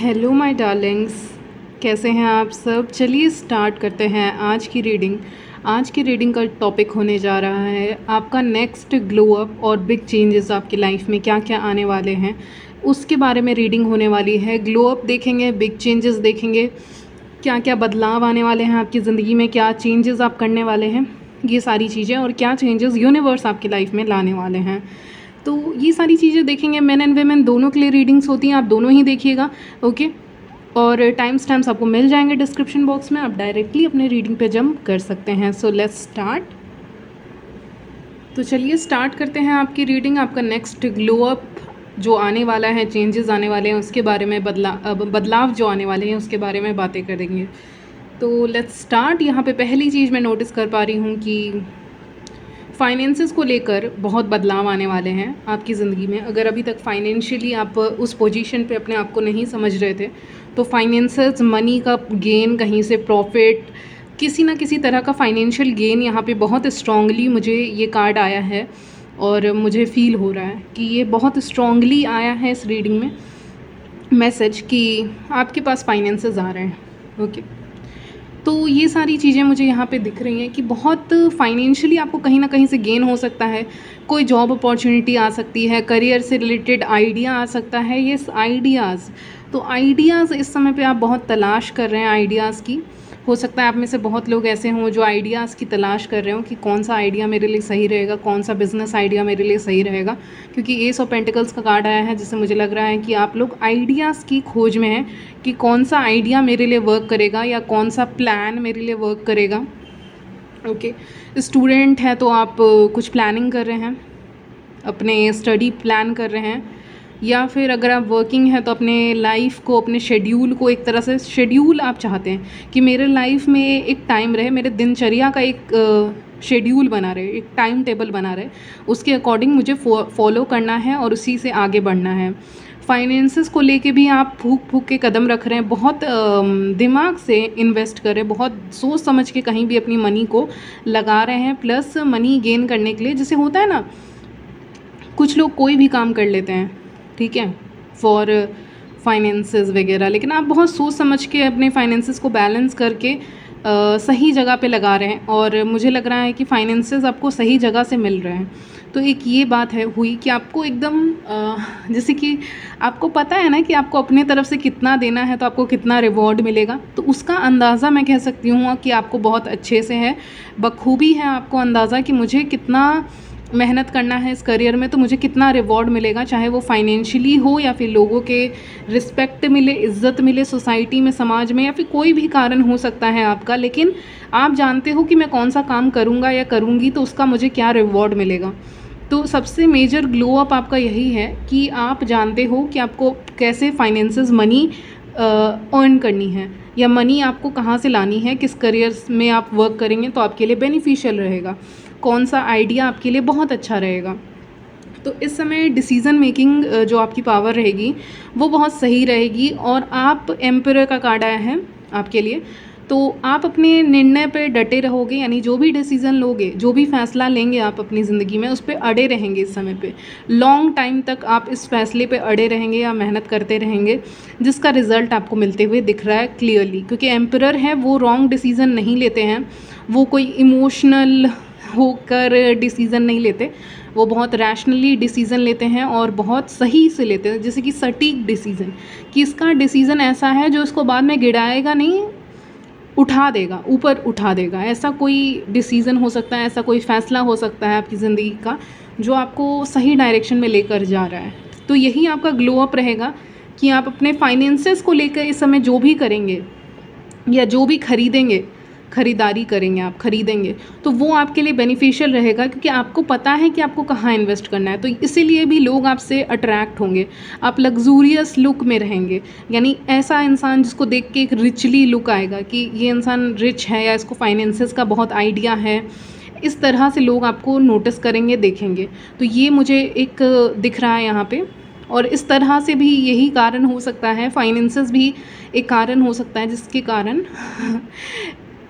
Hello my Darling's, कैसे हैं आप सब। चलिए स्टार्ट करते हैं आज की रीडिंग। आज की रीडिंग का टॉपिक होने जा रहा है आपका नेक्स्ट ग्लो अप और बिग चेंजेस आपकी लाइफ में क्या क्या आने वाले हैं, उसके बारे में रीडिंग होने वाली है। ग्लो अप देखेंगे, बिग चेंजेस देखेंगे, क्या क्या बदलाव आने वाले हैं आपकी ज़िंदगी में, क्या चेंजेस आप करने वाले हैं, ये सारी चीज़ें, और क्या चेंजेस यूनिवर्स आपकी लाइफ में लाने वाले हैं। तो ये सारी चीज़ें देखेंगे। मेन एंड वेमेन दोनों के लिए रीडिंग्स होती हैं, आप दोनों ही देखिएगा, ओके। और टाइम स्टैम्प्स आपको मिल जाएंगे डिस्क्रिप्शन बॉक्स में, आप डायरेक्टली अपने रीडिंग पे जंप कर सकते हैं। So let's start. तो चलिए स्टार्ट करते हैं आपकी रीडिंग। आपका नेक्स्ट ग्लो अप जो आने वाला है, चेंजेस आने वाले हैं उसके बारे में, बदलाव जो आने वाले हैं उसके बारे में बातें करेंगे। तो लेट्स स्टार्ट। यहाँ पे पहली चीज़ मैं नोटिस कर पा रही हूँ कि फाइनेंसेस को लेकर बहुत बदलाव आने वाले हैं आपकी ज़िंदगी में। अगर अभी तक फाइनेंशियली आप उस पोजीशन पे अपने आप को नहीं समझ रहे थे, तो फाइनेंसेस, मनी का गेन, कहीं से प्रॉफिट, किसी ना किसी तरह का फाइनेंशियल गेन यहाँ पे बहुत स्ट्रांगली मुझे ये कार्ड आया है और मुझे फील हो रहा है कि ये बहुत स्ट्रांगली आया है इस रीडिंग में मैसेज कि आपके पास फाइनेंसेस आ रहे हैं, ओके। तो ये सारी चीज़ें मुझे यहाँ पे दिख रही हैं कि बहुत फाइनेंशियली आपको कहीं ना कहीं से गेन हो सकता है, कोई जॉब अपॉर्चुनिटी आ सकती है, करियर से रिलेटेड आइडिया आ सकता है। ये आइडियाज़, तो आइडियाज़ इस समय पे आप बहुत तलाश कर रहे हैं आइडियाज़ की। हो सकता है आप में से बहुत लोग ऐसे हों जो आइडियाज़ की तलाश कर रहे हो कि कौन सा आइडिया मेरे लिए सही रहेगा, कौन सा बिज़नेस आइडिया मेरे लिए सही रहेगा। क्योंकि एस ऑफ पेंटिकल्स का कार्ड आया है, जिससे मुझे लग रहा है कि आप लोग आइडियाज़ की खोज में हैं कि कौन सा आइडिया मेरे लिए वर्क करेगा या कौन सा प्लान मेरे लिए वर्क करेगा, ओके। स्टूडेंट है तो आप कुछ प्लानिंग कर रहे हैं, अपने स्टडी प्लान कर रहे हैं, या फिर अगर आप वर्किंग है तो अपने लाइफ को, अपने शेड्यूल को एक तरह से शेड्यूल आप चाहते हैं कि मेरे लाइफ में एक टाइम रहे, मेरे दिनचर्या का एक शेड्यूल बना रहे, एक टाइम टेबल बना रहे, उसके अकॉर्डिंग मुझे फॉलो करना है और उसी से आगे बढ़ना है। फाइनेंसेस को लेके भी आप फूक फूक के कदम रख रहे हैं, बहुत दिमाग से इन्वेस्ट कर रहे हैं, बहुत सोच समझ के कहीं भी अपनी मनी को लगा रहे हैं, प्लस मनी गेन करने के लिए। जैसे होता है ना, कुछ लोग कोई भी काम कर लेते हैं, ठीक है, फॉर फाइनेंसेस वगैरह, लेकिन आप बहुत सोच समझ के अपने फाइनेंसेस को बैलेंस करके सही जगह पे लगा रहे हैं, और मुझे लग रहा है कि फाइनेंसेस आपको सही जगह से मिल रहे हैं। तो एक ये बात है हुई कि आपको एकदम जैसे कि आपको पता है ना कि आपको अपने तरफ से कितना देना है तो आपको कितना रिवॉर्ड मिलेगा, तो उसका अंदाज़ा मैं कह सकती हूँ कि आपको बहुत अच्छे से है, बखूबी है आपको अंदाज़ा कि मुझे कितना मेहनत करना है इस करियर में तो मुझे कितना रिवॉर्ड मिलेगा, चाहे वो फाइनेंशियली हो या फिर लोगों के रिस्पेक्ट मिले, इज़्ज़त मिले सोसाइटी में, समाज में, या फिर कोई भी कारण हो सकता है आपका। लेकिन आप जानते हो कि मैं कौन सा काम करूँगा या करूँगी तो उसका मुझे क्या रिवॉर्ड मिलेगा। तो सबसे मेजर ग्लो अप आपका यही है कि आप जानते हो कि आपको कैसे फाइनेंसेस, मनी अर्न करनी है, या मनी आपको कहाँ से लानी है, किस करियर में आप वर्क करेंगे तो आपके लिए बेनिफिशियल रहेगा, कौन सा आइडिया आपके लिए बहुत अच्छा रहेगा। तो इस समय डिसीज़न मेकिंग जो आपकी पावर रहेगी वो बहुत सही रहेगी। और आप एम्परर का कार्ड आया है आपके लिए, तो आप अपने निर्णय पे डटे रहोगे, यानी जो भी डिसीज़न लोगे, जो भी फैसला लेंगे आप अपनी ज़िंदगी में, उस पर अड़े रहेंगे। इस समय पे लॉन्ग टाइम तक आप इस फैसले पे अड़े रहेंगे या मेहनत करते रहेंगे, जिसका रिज़ल्ट आपको मिलते हुए दिख रहा है क्लियरली। क्योंकि एम्परर है, वो रॉन्ग डिसीज़न नहीं लेते हैं, वो कोई इमोशनल होकर डिसीज़न नहीं लेते, वो बहुत रैशनली डिसीज़न लेते हैं और बहुत सही से लेते हैं। जैसे कि सटीक डिसीज़न, कि इसका डिसीज़न ऐसा है जो इसको बाद में गिराएगा नहीं, उठा देगा, ऊपर उठा देगा। ऐसा कोई डिसीज़न हो सकता है, ऐसा कोई फ़ैसला हो सकता है आपकी ज़िंदगी का जो आपको सही डायरेक्शन में लेकर जा रहा है। तो यही आपका ग्लो अप रहेगा कि आप अपने फाइनेंसेस को लेकर इस समय जो भी करेंगे या जो भी खरीदेंगे, ख़रीदारी करेंगे, आप खरीदेंगे, तो वो आपके लिए बेनिफिशियल रहेगा, क्योंकि आपको पता है कि आपको कहाँ इन्वेस्ट करना है। तो इसीलिए भी लोग आपसे अट्रैक्ट होंगे, आप लग्जूरियस लुक में रहेंगे, यानी ऐसा इंसान जिसको देख के एक रिचली लुक आएगा कि ये इंसान रिच है या इसको फाइनेंसेस का बहुत आइडिया है। इस तरह से लोग आपको नोटिस करेंगे, देखेंगे। तो ये मुझे एक दिख रहा है यहाँ पे। और इस तरह से भी यही कारण हो सकता है, फाइनेंसेस भी एक कारण हो सकता है जिसके कारण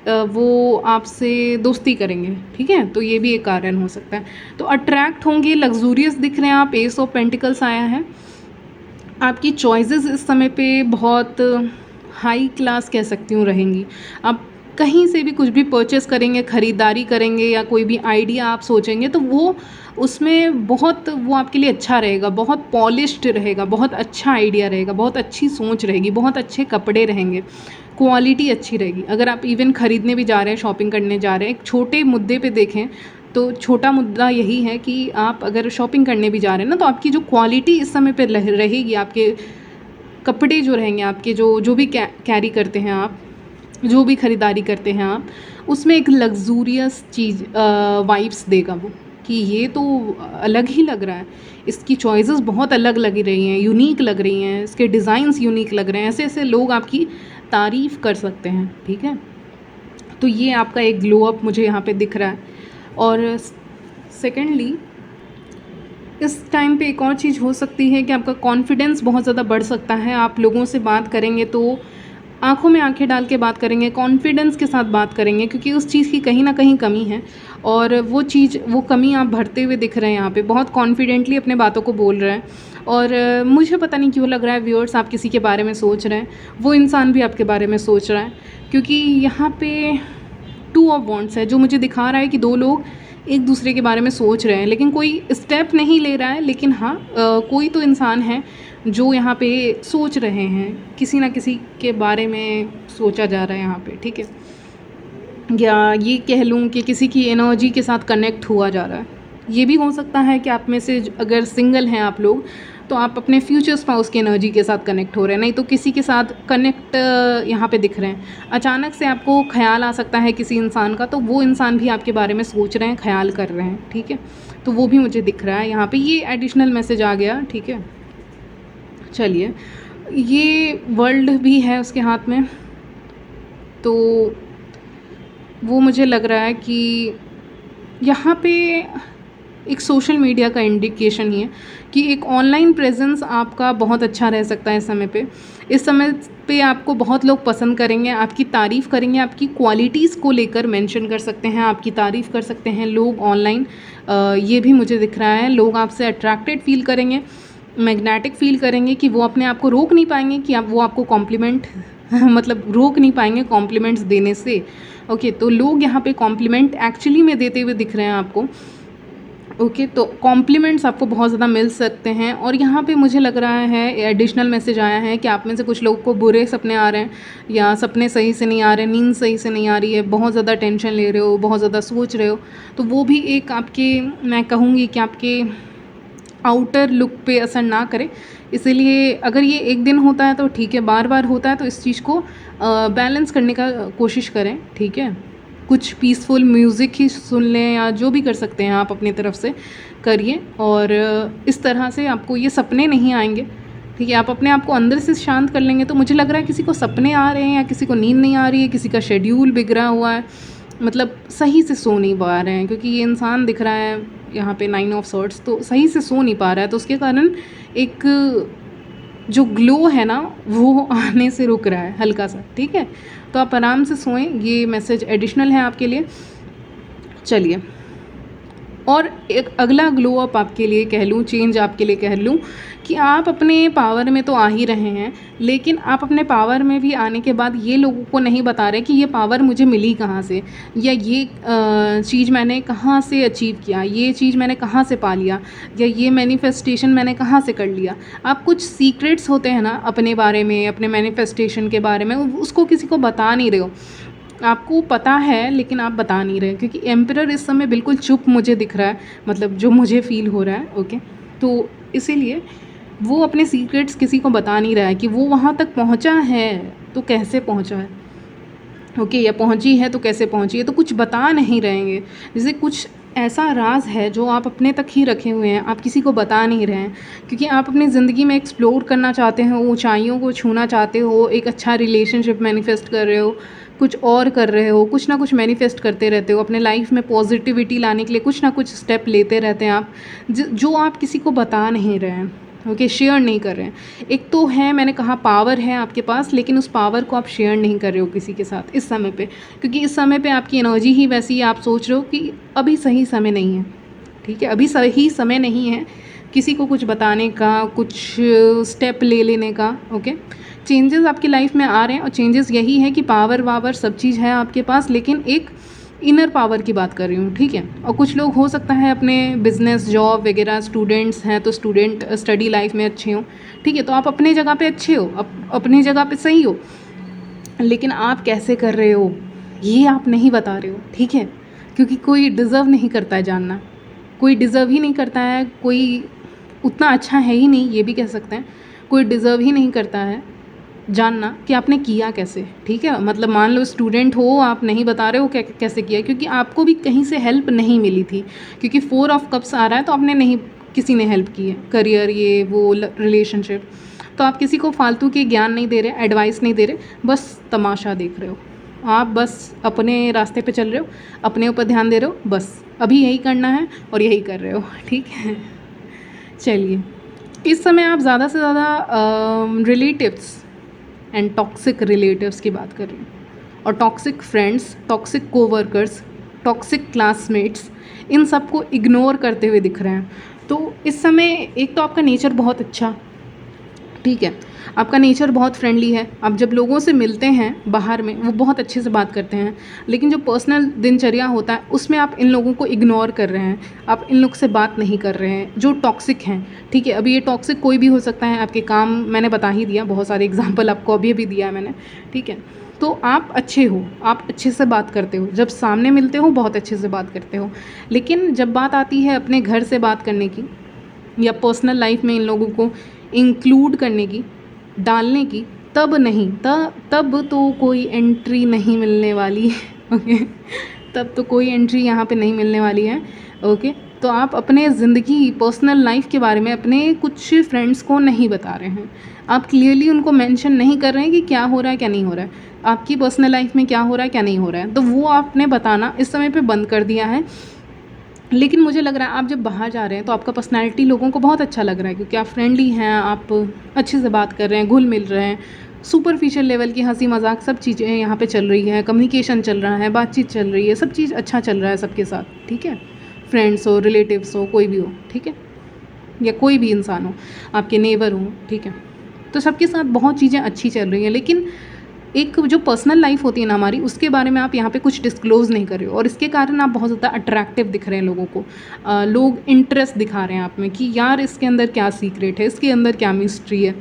वो आपसे दोस्ती करेंगे, ठीक है। तो ये भी एक कारण हो सकता है। तो अट्रैक्ट होंगे, लग्जूरियस दिख रहे हैं आप, एस ऑफ पेंटिकल्स आया है। आपकी चॉइसेस इस समय पे बहुत हाई क्लास कह सकती हूँ रहेंगी। आप कहीं से भी कुछ भी परचेस करेंगे, ख़रीदारी करेंगे या कोई भी आइडिया आप सोचेंगे तो वो उसमें बहुत वो आपके लिए अच्छा रहेगा, बहुत पॉलिश्ड रहेगा, बहुत अच्छा आइडिया रहेगा, बहुत अच्छी सोच रहेगी, बहुत अच्छे कपड़े रहेंगे, क्वालिटी अच्छी रहेगी। अगर आप इवन ख़रीदने भी जा रहे हैं, शॉपिंग करने जा रहे हैं, एक छोटे मुद्दे पे देखें तो छोटा मुद्दा यही है कि आप अगर शॉपिंग करने भी जा रहे हैं ना, तो आपकी जो क्वालिटी इस समय पे रहेगी, आपके कपड़े जो रहेंगे, आपके जो भी कैरी करते हैं आप, जो भी ख़रीदारी करते हैं आप, उसमें एक लग्जूरियस चीज़ वाइब्स देगा वो, कि ये तो अलग ही लग रहा है, इसकी चॉइसेस बहुत अलग लग रही हैं, यूनिक लग रही हैं, इसके डिज़ाइंस यूनिक लग रहे हैं। ऐसे ऐसे लोग आपकी तारीफ़ कर सकते हैं, ठीक है। तो ये आपका एक ग्लो अप मुझे यहाँ पे दिख रहा है। और सेकेंडली इस टाइम पे एक और चीज़ हो सकती है कि आपका कॉन्फिडेंस बहुत ज़्यादा बढ़ सकता है। आप लोगों से बात करेंगे तो आँखों में आँखें डाल के बात करेंगे, कॉन्फिडेंस के साथ बात करेंगे, क्योंकि उस चीज़ की कहीं ना कहीं कमी है और वो कमी आप भरते हुए दिख रहे हैं यहाँ पे। बहुत कॉन्फिडेंटली अपने बातों को बोल रहे हैं और मुझे पता नहीं क्यों लग रहा है व्यूअर्स आप किसी के बारे में सोच रहे हैं, वो इंसान भी आपके बारे में सोच रहा है, क्योंकि यहाँ पे टू ऑफ वॉन्ड्स है जो मुझे दिखा रहा है कि दो लोग एक दूसरे के बारे में सोच रहे हैं, लेकिन कोई स्टेप नहीं ले रहा है। लेकिन हाँ, कोई तो इंसान है जो यहाँ पे सोच रहे हैं, किसी ना किसी के बारे में सोचा जा रहा है यहाँ पे, ठीक है। या ये कह लूँ कि किसी की एनर्जी के साथ कनेक्ट हुआ जा रहा है। ये भी हो सकता है कि आप में से अगर सिंगल हैं आप लोग, तो आप अपने फ्यूचर स्पाउस की एनर्जी के साथ कनेक्ट हो रहे हैं, नहीं तो किसी के साथ कनेक्ट यहाँ पे दिख रहे हैं। अचानक से आपको ख्याल आ सकता है किसी इंसान का, तो वो इंसान भी आपके बारे में सोच रहे हैं, ख्याल कर रहे हैं, ठीक है। तो वो भी मुझे दिख रहा है यहाँ पे, ये एडिशनल मैसेज आ गया, ठीक है। चलिए, ये वर्ल्ड भी है उसके हाथ में, तो वो मुझे लग रहा है कि यहाँ पे एक सोशल मीडिया का इंडिकेशन ही है कि एक ऑनलाइन प्रेजेंस आपका बहुत अच्छा रह सकता है इस समय पे। इस समय पे आपको बहुत लोग पसंद करेंगे, आपकी तारीफ़ करेंगे, आपकी क्वालिटीज़ को लेकर मेंशन कर सकते हैं, आपकी तारीफ़ कर सकते हैं लोग ऑनलाइन। ये भी मुझे दिख रहा है, लोग आपसे अट्रैक्टेड फील करेंगे, मैग्नेटिक फील करेंगे कि वो अपने आप को रोक नहीं पाएंगे कि वो आपको कॉम्प्लीमेंट मतलब रोक नहीं पाएंगे कॉम्प्लीमेंट्स देने से। ओके, तो लोग यहाँ पे कॉम्प्लीमेंट एक्चुअली में देते हुए दिख रहे हैं आपको। ओके, तो कॉम्प्लीमेंट्स आपको बहुत ज़्यादा मिल सकते हैं। और यहाँ पे मुझे लग रहा है एडिशनल मैसेज आया है कि आप में से कुछ लोगों को बुरे सपने आ रहे हैं, या सपने सही से नहीं आ रहे, नींद सही से नहीं आ रही है, बहुत ज़्यादा टेंशन ले रहे हो, बहुत ज़्यादा सोच रहे हो, तो वो भी एक आपके, मैं कहूँगी कि आपके आउटर लुक पे असर ना करे। इसीलिए अगर ये एक दिन होता है तो ठीक है, बार बार होता है तो इस चीज़ को बैलेंस करने का कोशिश करें, ठीक है। कुछ पीसफुल म्यूज़िक ही सुन लें या जो भी कर सकते हैं आप अपनी तरफ से करिए, और इस तरह से आपको ये सपने नहीं आएंगे, ठीक है। आप अपने आप को अंदर से शांत कर लेंगे। तो मुझे लग रहा है किसी को सपने आ रहे हैं या किसी को नींद नहीं आ रही है, किसी का शेड्यूल बिगड़ा हुआ है, मतलब सही से सो नहीं पा रहे हैं, क्योंकि ये इंसान दिख रहा है यहाँ पे 9 ऑफ सॉर्ड्स, तो सही से सो नहीं पा रहा है, तो उसके कारण एक जो ग्लो है ना वो आने से रुक रहा है हल्का सा, ठीक है। तो आप आराम से सोएं, ये मैसेज एडिशनल है आपके लिए। चलिए, और एक अगला ग्लो अप आपके लिए कह लूँ, चेंज आपके लिए कह लूँ, कि आप अपने पावर में तो आ ही रहे हैं, लेकिन आप अपने पावर में भी आने के बाद ये लोगों को नहीं बता रहे कि ये पावर मुझे मिली कहाँ से, या ये चीज़ मैंने कहाँ से अचीव किया, ये चीज़ मैंने कहाँ से पा लिया, या ये मैनिफेस्टेशन मैंने कहाँ से कर लिया। आप कुछ सीक्रेट्स होते हैं ना अपने बारे में, अपने मैनिफेस्टेशन के बारे में, उसको किसी को बता नहीं रहे हो। आपको पता है लेकिन आप बता नहीं रहे, क्योंकि एम्परर इस समय बिल्कुल चुप मुझे दिख रहा है, मतलब जो मुझे फ़ील हो रहा है। ओके, तो इसीलिए वो अपने सीक्रेट्स किसी को बता नहीं रहा है कि वो वहाँ तक पहुँचा है तो कैसे पहुँचा है, ओके, या पहुँची है तो कैसे पहुँची है, तो कुछ बता नहीं रहेंगे। जैसे कुछ ऐसा राज है जो आप अपने तक ही रखे हुए हैं, आप किसी को बता नहीं रहे हैं, क्योंकि आप अपनी ज़िंदगी में एक्सप्लोर करना चाहते हो, ऊंचाइयों को छूना चाहते हो, एक अच्छा रिलेशनशिप मैनिफेस्ट कर रहे हो, कुछ और कर रहे हो, कुछ ना कुछ मैनिफेस्ट करते रहते हो, अपने लाइफ में पॉजिटिविटी लाने के लिए कुछ ना कुछ स्टेप लेते रहते हैं आप, जो आप किसी को बता नहीं रहे हैं, ओके, शेयर नहीं कर रहे हैं। एक तो है, मैंने कहा पावर है आपके पास, लेकिन उस पावर को आप शेयर नहीं कर रहे हो किसी के साथ इस समय पे, क्योंकि इस समय पे आपकी एनर्जी ही वैसी है, आप सोच रहे हो कि अभी सही समय नहीं है, ठीक है, अभी सही समय नहीं है किसी को कुछ बताने का, कुछ स्टेप ले लेने का। ओके, चेंजेस आपकी लाइफ में आ रहे हैं और चेंजेस यही है कि पावर वावर सब चीज़ है आपके पास, लेकिन एक इनर पावर की बात कर रही हूँ, ठीक है। और कुछ लोग हो सकता है अपने बिजनेस, जॉब वगैरह, स्टूडेंट्स हैं तो स्टूडेंट स्टडी लाइफ में अच्छे हों, ठीक है, तो आप अपने जगह पे अच्छे हो, अपनी जगह पे सही हो, लेकिन आप कैसे कर रहे हो ये आप नहीं बता रहे हो, ठीक है, क्योंकि कोई डिज़र्व नहीं करता है जानना, कोई डिज़र्व ही नहीं करता है, कोई उतना अच्छा है ही नहीं, ये भी कह सकते हैं, कोई डिज़र्व ही नहीं करता है जानना कि आपने किया कैसे, ठीक है। मतलब मान लो स्टूडेंट हो, आप नहीं बता रहे हो कैसे किया, क्योंकि आपको भी कहीं से हेल्प नहीं मिली थी, क्योंकि 4 ऑफ कप्स आ रहा है तो आपने नहीं, किसी ने हेल्प की है, करियर ये वो रिलेशनशिप, तो आप किसी को फालतू के ज्ञान नहीं दे रहे, एडवाइस नहीं दे रहे, बस तमाशा देख रहे हो, आप बस अपने रास्ते पे चल रहे हो, अपने ऊपर ध्यान दे रहे हो, बस अभी यही करना है और यही कर रहे हो, ठीक है। चलिए, इस समय आप ज़्यादा से ज़्यादा रिलेटिव्स एंड टॉक्सिक रिलेटिव्स की बात कर रही हूँ, और toxic friends, toxic coworkers, toxic classmates, इन सबको इग्नोर करते हुए दिख रहे हैं। तो इस समय एक तो आपका नेचर बहुत अच्छा, ठीक है, आपका नेचर बहुत फ्रेंडली है, आप जब लोगों से मिलते हैं बाहर में वो बहुत अच्छे से बात करते हैं, लेकिन जो पर्सनल दिनचर्या होता है उसमें आप इन लोगों को इग्नोर कर रहे हैं, आप इन लोग से बात नहीं कर रहे हैं जो टॉक्सिक हैं, ठीक है। अभी ये टॉक्सिक कोई भी हो सकता है, आपके काम मैंने बता ही दिया, बहुत सारे एग्जाम्पल आपको अभी अभी दिया है मैंने, ठीक है। तो आप अच्छे हो, आप अच्छे से बात करते हो, जब सामने मिलते हो बहुत अच्छे से बात करते हो, लेकिन जब बात आती है अपने घर से बात करने की या पर्सनल लाइफ में इन लोगों को इंक्लूड करने की, डालने की, तब नहीं, तब तो कोई एंट्री नहीं मिलने वाली ओके, तब तो कोई एंट्री यहाँ पे नहीं मिलने वाली है। ओके, तो आप अपने ज़िंदगी, पर्सनल लाइफ के बारे में अपने कुछ फ्रेंड्स को नहीं बता रहे हैं, आप क्लियरली उनको मेंशन नहीं कर रहे हैं कि क्या हो रहा है क्या नहीं हो रहा है, आपकी पर्सनल लाइफ में क्या हो रहा है क्या नहीं हो रहा है, तो वो आपने बताना इस समय पे बंद कर दिया है। लेकिन मुझे लग रहा है आप जब बाहर जा रहे हैं तो आपका पर्सनैलिटी लोगों को बहुत अच्छा लग रहा है, क्योंकि आप फ्रेंडली हैं, आप अच्छे से बात कर रहे हैं, घुल मिल रहे हैं, सुपरफिशियल लेवल की हंसी मजाक सब चीज़ें यहाँ पे चल रही है, कम्युनिकेशन चल रहा है, बातचीत चल रही है, सब चीज़ अच्छा चल रहा है सबके साथ, ठीक है, फ्रेंड्स हो, रिलेटिव्स हो, कोई भी हो, ठीक है, या कोई भी इंसान हो, आपके नेबर हो, ठीक है, तो सबके साथ बहुत चीज़ें अच्छी चल रही हैं, लेकिन एक जो पर्सनल लाइफ होती है ना हमारी, उसके बारे में आप यहाँ पे कुछ डिस्क्लोज़ नहीं कर रहे हो, और इसके कारण आप बहुत ज़्यादा अट्रैक्टिव दिख रहे हैं लोगों को, लोग इंटरेस्ट दिखा रहे हैं आप में कि यार इसके अंदर क्या सीक्रेट है, इसके अंदर क्या मिस्ट्री है।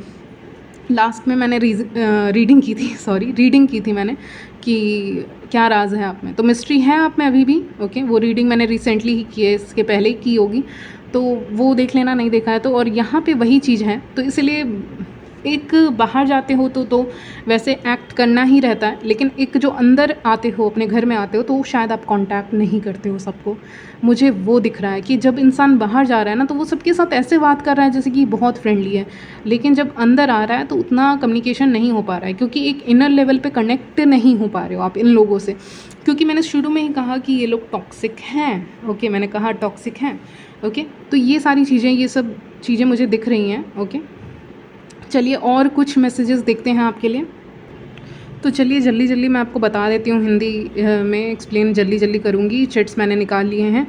लास्ट में मैंने रीडिंग की थी मैंने कि क्या राज है आप में, तो मिस्ट्री है आप में अभी भी। ओके, वो रीडिंग मैंने रिसेंटली ही की है, इसके पहले ही की होगी, तो वो देख लेना, नहीं देखा है तो। और यहाँ पे वही चीज़ है, तो इसलिए एक बाहर जाते हो तो वैसे एक्ट करना ही रहता है, लेकिन एक जो अंदर आते हो, अपने घर में आते हो, तो शायद आप कांटेक्ट नहीं करते हो सबको। मुझे वो दिख रहा है कि जब इंसान बाहर जा रहा है ना, तो वो सबके साथ ऐसे बात कर रहा है जैसे कि बहुत फ्रेंडली है, लेकिन जब अंदर आ रहा है तो उतना कम्युनिकेशन नहीं हो पा रहा है, क्योंकि एक इनर लेवल पे कनेक्ट नहीं हो पा रहे हो आप इन लोगों से, क्योंकि मैंने शुरू में ही कहा कि ये लोग टॉक्सिक हैं। ओके, मैंने कहा टॉक्सिक हैं। ओके, तो ये सारी चीज़ें, ये सब चीज़ें मुझे दिख रही हैं। ओके, चलिए और कुछ मैसेजेस देखते हैं आपके लिए। तो चलिए जल्दी जल्दी मैं आपको बता देती हूँ, हिंदी में एक्सप्लेन जल्दी जल्दी करूँगी। चिट्स मैंने निकाल लिए हैं।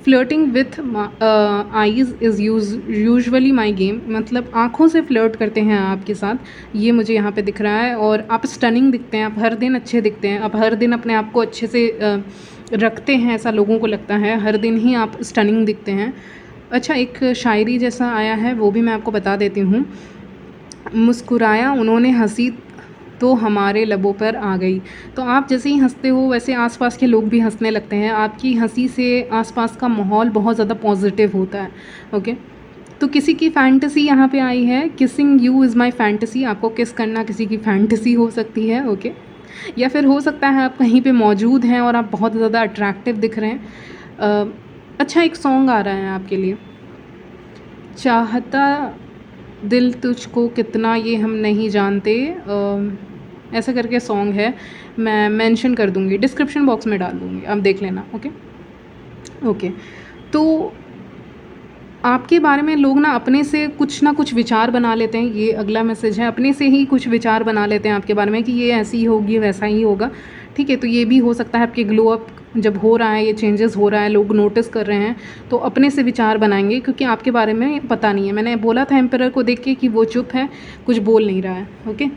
Flirting with eyes is usually my game, मतलब आँखों से फ्लर्ट करते हैं आपके साथ, ये मुझे यहाँ पे दिख रहा है। और आप स्टनिंग दिखते हैं, आप हर दिन अच्छे दिखते हैं, आप हर दिन अपने आप को अच्छे से रखते हैं, ऐसा लोगों को लगता है, हर दिन ही आप स्टनिंग दिखते हैं। अच्छा, एक शायरी जैसा आया है, वो भी मैं आपको बता देती हूँ। मुस्कुराया उन्होंने, हंसी तो हमारे लबों पर आ गई। तो आप जैसे ही हंसते हो वैसे आसपास के लोग भी हंसने लगते हैं, आपकी हंसी से आसपास का माहौल बहुत ज़्यादा पॉजिटिव होता है। ओके, तो किसी की फैंटेसी यहाँ पे आई है, kissing you is my fantasy, आपको किस करना किसी की फैंटेसी हो सकती है। ओके, या फिर हो सकता है आप कहीं पे मौजूद हैं और आप बहुत ज़्यादा अट्रैक्टिव दिख रहे हैं। अच्छा, एक सॉन्ग आ रहा है आपके लिए, चाहता दिल तुझको कितना ये हम नहीं जानते, ऐसा करके सॉन्ग है, मैं मेंशन कर दूँगी, डिस्क्रिप्शन बॉक्स में डाल दूँगी, आप देख लेना। ओके, तो आपके बारे में लोग ना अपने से कुछ ना कुछ विचार बना लेते हैं। ये अगला मैसेज है, अपने से ही कुछ विचार बना लेते हैं आपके बारे में कि ये ऐसी ही होगी, वैसा ही होगा। ठीक है, तो ये भी हो सकता है आपके ग्लो अप जब हो रहा है, ये चेंजेस हो रहा है, लोग नोटिस कर रहे हैं, तो अपने से विचार बनाएंगे, क्योंकि आपके बारे में पता नहीं है। मैंने बोला था एम्परर को देख के कि वो चुप है, कुछ बोल नहीं रहा है। ओके,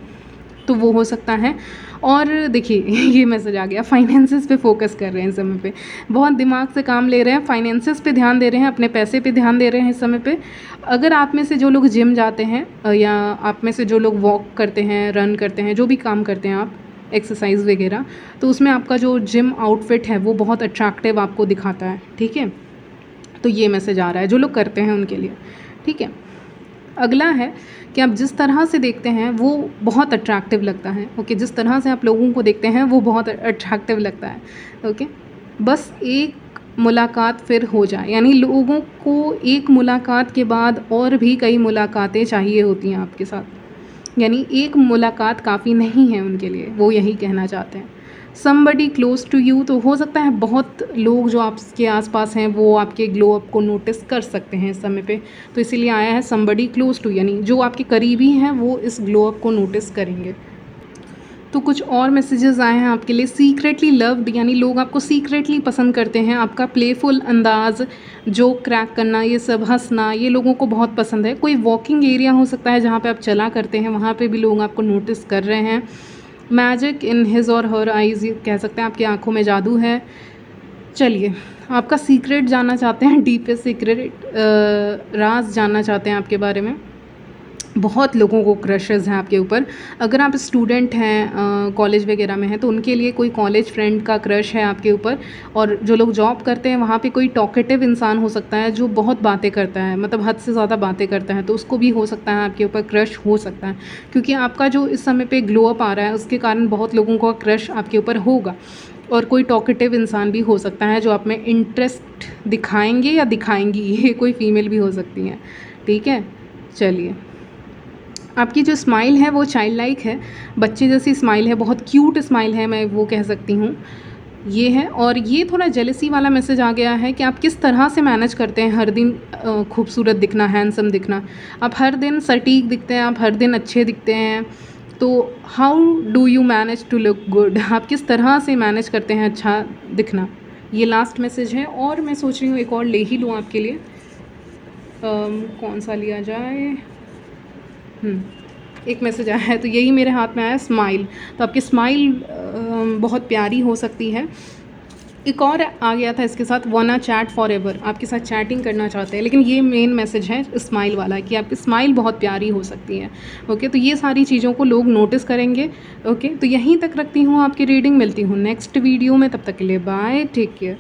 तो वो हो सकता है। और देखिए ये मैसेज आ गया, फाइनेंसेस पे फोकस कर रहे हैं इस समय पे, बहुत दिमाग से काम ले रहे हैं, फाइनेंसेस पे ध्यान दे रहे हैं, अपने पैसे पे ध्यान दे रहे हैं इस समय पे। अगर आप में से जो लोग जिम जाते हैं या आप में से जो लोग वॉक करते हैं, रन करते हैं, जो भी काम करते हैं आप, एक्सरसाइज वगैरह, तो उसमें आपका जो जिम आउटफिट है वो बहुत अट्रैक्टिव आपको दिखाता है। ठीक है, तो ये मैसेज आ रहा है जो लोग करते हैं उनके लिए। ठीक है, अगला है कि आप जिस तरह से देखते हैं वो बहुत अट्रैक्टिव लगता है। ओके, जिस तरह से आप लोगों को देखते हैं वो बहुत अट्रैक्टिव लगता है। ओके, बस एक मुलाकात फिर हो जाए, यानी लोगों को एक मुलाकात के बाद और भी कई मुलाकातें चाहिए होती हैं आपके साथ, यानी एक मुलाकात काफ़ी नहीं है उनके लिए, वो यही कहना चाहते हैं। समबडी क्लोज टू यू, तो हो सकता है बहुत लोग जो आपके आसपास हैं वो आपके ग्लो अप को नोटिस कर सकते हैं इस समय पे, तो इसीलिए आया है समबडी क्लोज टू, यानी जो आपके करीबी हैं वो इस ग्लो अप को नोटिस करेंगे। तो कुछ और मैसेजेस आए हैं आपके लिए, सीक्रेटली लव्ड, यानी लोग आपको सीक्रेटली पसंद करते हैं, आपका प्लेफुल अंदाज, जो क्रैक करना, ये सब हंसना, ये लोगों को बहुत पसंद है। कोई वॉकिंग एरिया हो सकता है जहाँ पे आप चला करते हैं, वहाँ पे भी लोग आपको नोटिस कर रहे हैं। मैजिक इन हिज और हर आइज़, कह सकते हैं आपकी आंखों में जादू है। चलिए, आपका सीक्रेट जानना चाहते हैं, डीपेस्ट सीक्रेट, राज जानना चाहते हैं आपके बारे में। बहुत लोगों को क्रशेज़ हैं आपके ऊपर। अगर आप स्टूडेंट हैं, कॉलेज वगैरह में हैं, तो उनके लिए कोई कॉलेज फ्रेंड का क्रश है आपके ऊपर। और जो लोग जॉब करते हैं वहाँ पे कोई टॉकेटिव इंसान हो सकता है जो बहुत बातें करता है, मतलब हद से ज़्यादा बातें करता है, तो उसको भी हो सकता है आपके ऊपर क्रश हो सकता है, क्योंकि आपका जो इस समय पे ग्लो अप आ रहा है उसके कारण बहुत लोगों का क्रश आपके ऊपर होगा। और कोई टॉकेटिव इंसान भी हो सकता है जो आप में इंटरेस्ट दिखाएंगे या दिखाएंगी, ये कोई फीमेल भी हो सकती हैं। ठीक है, चलिए, आपकी जो स्माइल है वो चाइल्ड लाइक है, बच्चे जैसी स्माइल है, बहुत क्यूट स्माइल है, मैं वो कह सकती हूँ, ये है। और ये थोड़ा जेलसी वाला मैसेज आ गया है कि आप किस तरह से मैनेज करते हैं हर दिन खूबसूरत दिखना, हैंडसम दिखना। आप हर दिन सटीक दिखते हैं, आप हर दिन अच्छे दिखते हैं, तो how do you manage to look good, आप किस तरह से मैनेज करते हैं अच्छा दिखना। ये लास्ट मैसेज है, और मैं सोच रही हूँ एक और ले ही लूँ आपके लिए। कौन सा लिया जाए? एक मैसेज आया है, तो यही मेरे हाथ में आया, स्माइल। तो आपकी स्माइल बहुत प्यारी हो सकती है। एक और आ गया था इसके साथ, वाना चैट फॉर एवर, आपके साथ चैटिंग करना चाहते हैं, लेकिन ये मेन मैसेज है स्माइल वाला कि आपकी स्माइल बहुत प्यारी हो सकती है। ओके, तो ये सारी चीज़ों को लोग नोटिस करेंगे। ओके, तो यहीं तक रखती हूँ आपकी रीडिंग, मिलती हूँ नेक्स्ट वीडियो में, तब तक के लिए बाय, टेक केयर।